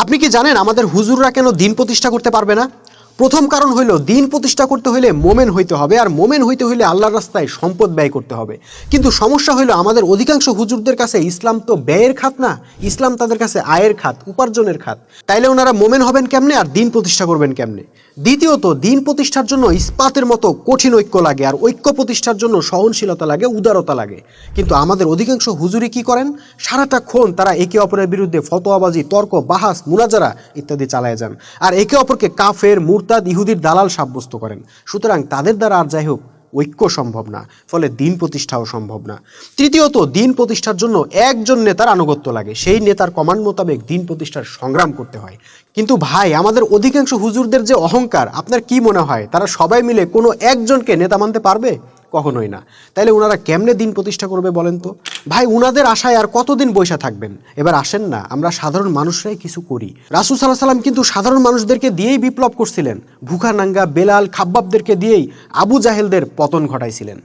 আপনি কি জানেন আমাদের হুজুররা কেন দিন প্রতিষ্ঠা করতে পারবে না? প্রথম কারণ হইল, দিন প্রতিষ্ঠা করতে হইলে মোমেন হইতে হবে, আর মোমেন হইতে হইলে আল্লাহর রাস্তায় সম্পদ ব্যয় করতে হবে। কিন্তু সমস্যা হইল, আমাদের অধিকাংশ হুজুরদের কাছে ইসলাম তো ব্যয়ের খাত না, ইসলাম তাদের কাছে আয়ের খাত, উপার্জনের খাত। তাইলে ওনারা মোমেন হবেন কেমনে আর দিন প্রতিষ্ঠা করবেন কেমনে? দ্বিতীয়ত, দিন প্রতিষ্ঠার জন্য ইস্পাতের মতো কঠিন ঐক্য লাগে, আর ঐক্য প্রতিষ্ঠার জন্য সহনশীলতা লাগে, উদারতা লাগে। কিন্তু আমাদের অধিকাংশ হুজুরি কি করেন? সারাটাক্ষণ তারা একে অপরের বিরুদ্ধে ফতোয়াবাজি, তর্ক, বাহাস, মুনাজারা ইত্যাদি চালায় যান, আর একে অপরকে কাফের, মুরতাদ, ইহুদির দালাল সাব্যস্ত করেন। সুতরাং তাদের দ্বারা আর যাই হোক ঐক্য সম্ভব না, ফলে দিন প্রতিষ্ঠাও সম্ভব না। তৃতীয়ত, দিন প্রতিষ্ঠার জন্য একজন নেতার আনুগত্য লাগে, সেই নেতার কমান্ড মোতাবেক দিন প্রতিষ্ঠার সংগ্রাম করতে হয়। কিন্তু ভাই, আমাদের অধিকাংশ হুজুরদের যে অহংকার, আপনার কি মনে হয় তারা সবাই মিলে কোনো একজনকে নেতা মানতে পারবে? কখনোই না। তাইলে ওনারা কেমনে দিন প্রতিষ্ঠা করবে বলেন তো? ভাই, উনাদের আশায় আর কতদিন বৈশা থাকবেন? এবার আসেন না, আমরা সাধারণ মানুষরাই কিছু করি। রাসূল সাল্লাল্লাহু আলাইহি সাল্লাম কিন্তু সাধারণ মানুষদেরকে দিয়েই বিপ্লব করছিলেন। ভুখা নাঙ্গা বেলাল, খাব্বাবদেরকে দিয়েই আবু জাহেলদের পতন ঘটাইছিলেন।